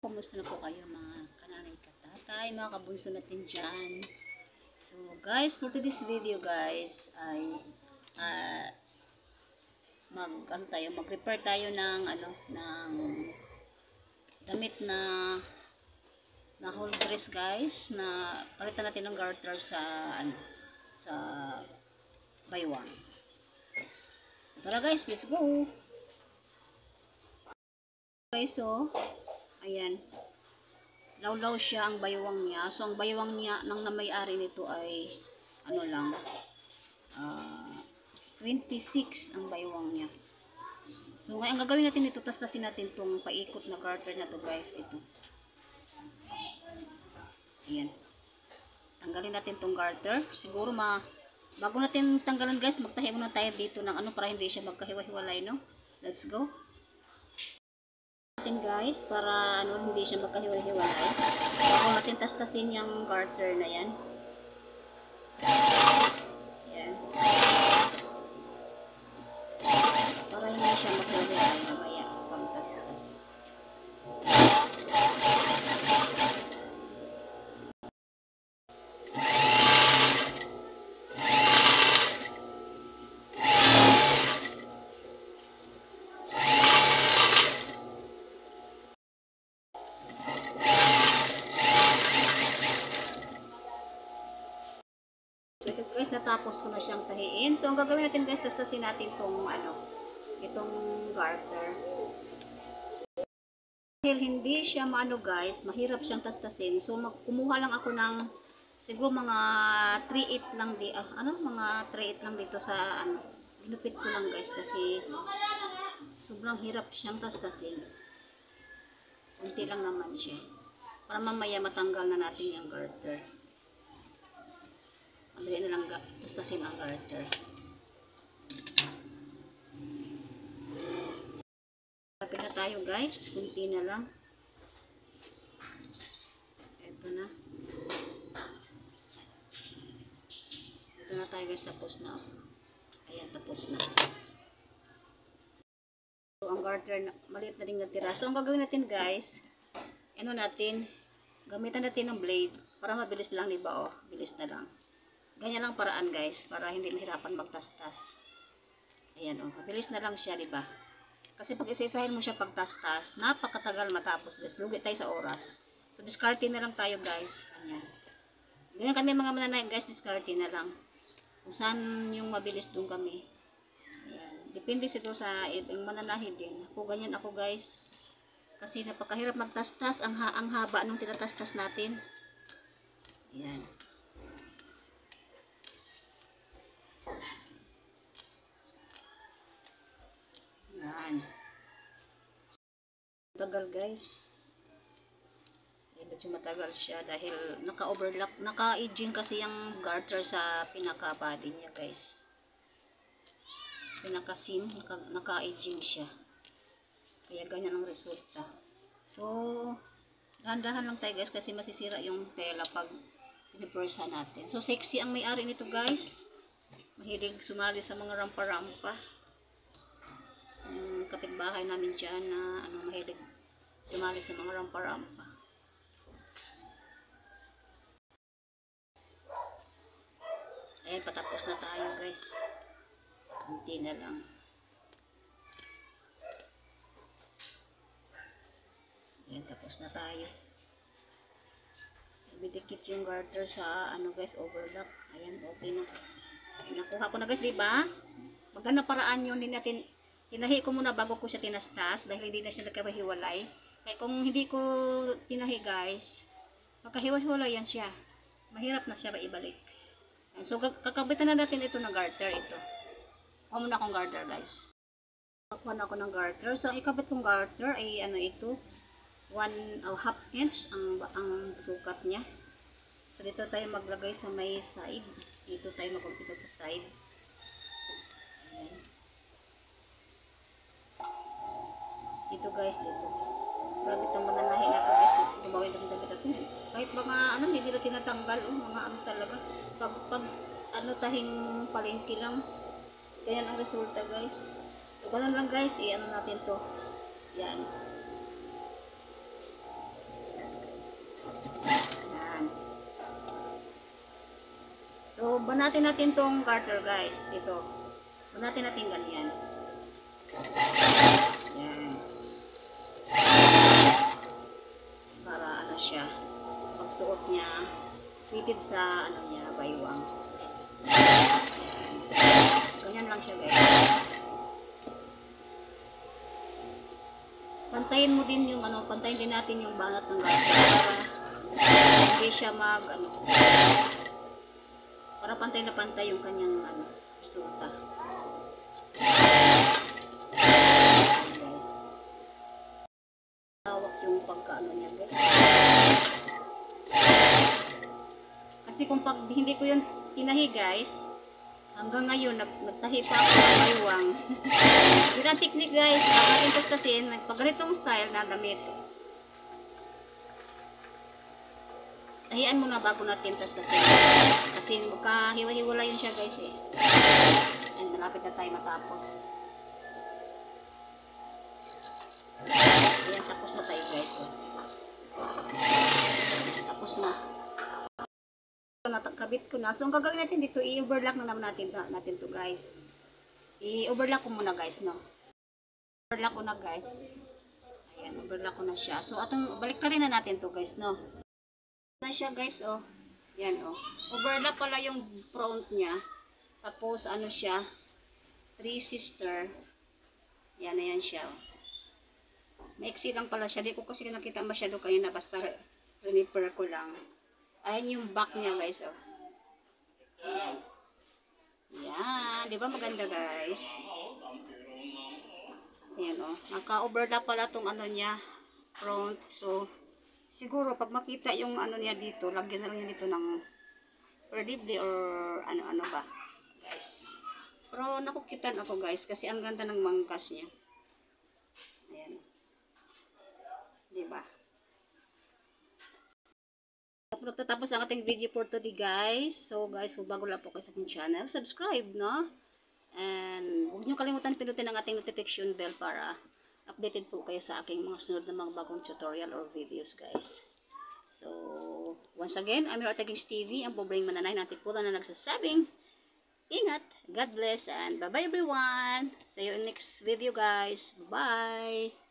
Kumusta na po kayo mga kananay katatay, mga kabunso natin dyan. So guys, for today's video guys ay mag-repair tayo ng damit na whole dress guys, na palitan natin ng garter sa baywang. So tara guys, let's go. Guys, so ayan, lawlaw siya ang baywang niya. So ang baywang niya nang may-ari nito ay 26 ang baywang niya. So ngayon ang gagawin natin ito, tastasin natin tong paikot na garter na to guys. Ito, ayan, tanggalin natin tong garter. Siguro bago natin tanggalan guys, magtahi muna tayo dito ng para hindi siya magkahiwa-hiwalay, no? Let's go guys, para hindi siya magkahiwa-hiwalay. Bago natin tastasin yung garter na yan. Yan. Para hindi siya magkahiwa-hiwalay mamaya pag tastas. So ito guys, natapos ko na siyang tahiin. So ang gagawin natin guys, tastasin natin itong garter. Dahil hindi siya guys, mahirap siyang tastasin. So kumuha lang ako ng siguro mga 3/8 lang mga 3/8 lang dito sa ginupit ko lang guys kasi sobrang hirap siyang tastasin. Kunti lang naman siya. Para mamaya matanggal na natin yung garter. Madali na lang tastasin ang garter. Lapit na tayo guys, kunti na lang. Ito na. Ito na tayo guys, tapos na. Ayan, tapos na. So ang garter, maliit na rin natira. So ang gagawin natin guys, gamitan natin ng blade para mabilis lang, diba? Bilis na lang. Ganyan lang paraan guys, para hindi mahirapan magtastas. Ayan mabilis na lang siya, diba? Kasi pag isa-isahin mo siya pagtastas, napakatagal matapos guys. Lugi tayo sa oras. So discarding na lang tayo guys. Ganyan kami mga mananayin guys, discarding na lang. Kung saan yung mabilis doon kami. Ayan. Depende siguro sa yung mananahin din. Ganyan ako guys. Kasi napakahirap magtastas. Ang haba nung tinatastas natin. Ayan. Yan. Tagal guys. Medyo matagal siya dahil naka-overlock, naka-edging kasi yung garter sa pinaka-body niya guys. Pinaka-seam, naka-edging siya. Kaya ganyan ang resulta. So, dahan-dahan lang tayo guys kasi masisira yung tela pag pinipursa natin. So, sexy ang may-ari nito guys. Mahilig sumali sa mga rampa-rampa. Kapitbahay namin dyan na mahilig sumali sa mga rampa-rampa. Ayan, patapos na tayo guys. Kunti na lang. Ayan, tapos na tayo. Ibidikit yung garter sa guys, overlock. Ayan, okay na. Nakuha ko na guys, diba? Maganda paraan yun, din natin. Tinahi ko muna bago ko siya tinastas dahil hindi na siya nagkahiwalay. Kaya kung hindi ko tinahi guys, magkahiwa-hiwalay yan siya. Mahirap na siya ibalik. So kakabitan na natin ito ng garter. Ito. Kuha muna akong garter guys. Kuha na ako ng garter. So ang ikabit kong garter ay ito, 1/2 inch ang sukat niya. So dito tayo maglagay sa may side. Dito tayo mag-umpisa sa side. Ayan. Dito guys, dito. Grabe itong mananahin natin guys. Gumawin natin damit natin. Kahit mga hindi nila tinatanggal. Mga talaga. Pag tahing palengke lang. Ganyan ang resulta guys. So ganun lang guys. Natin to. Yan. Yan. So, banatin natin tong garter guys. Ito. Banatin natin ganyan. Yan. Para ano siya. Pagsuot niya, fitted sa ano niya, baywang. Yan. Ganyan lang siya guys. Pantayin mo din yung ano, pantayin din natin yung banat ng garter para hindi siya para pantay na pantay yung kanyang ano, resulta. Guys. Tawak yung pagkaano niya guys. Kasi kung hindi ko yun tinahi guys, hanggang ngayon nagtahi pa ako ng baywang. Yun ang technique guys, ang ating tastasin, pag ganitong style na damit. Tahian muna bago natin tastasin. Kasi magkahiwa-hiwala yun siya guys eh. And malapit na tayo matapos. Ayan, tapos na tayo guys. Oh. Tapos na. Natakabit ko na. So, ang gagawin natin dito, i-overlock na naman natin to guys. I-overlock ko muna guys, no? Overlock ko na guys. Ayan, overlock ko na siya. So, balik na rin na natin to guys, no? Na siya guys, oh. Yan, oh. Overlock pala yung front niya. Tapos, ano siya? 3 sister. Yan na yan siya, oh. Maiksi lang pala siya. Di ko kasi nakita masyado kayo na basta reniper ko lang. Ayan yung back niya guys, oh. Ayan. Yan. Di ba maganda guys? Ayan, oh. Naka-overlap pala tong ano niya. Front. So, siguro pag makita yung ano niya dito, lagyan na lang niya dito ng perdibli or ano-ano ba. Guys. Pero nakukitan ako guys kasi ang ganda ng mangkas niya. Ayan. Diba? Tapos ang ating video for today guys. So guys, kung bago lang po kayo sa aking channel, subscribe, no? And huwag nyo kalimutan pinutin ang ating notification bell para updated po kayo sa aking mga sunod na mga bagong tutorial or videos guys. So, once again, I'm your Atagings TV, ang pobreng mananay natin po na nagsasabing ingat, God bless, and bye-bye everyone! See you in next video guys. Bye!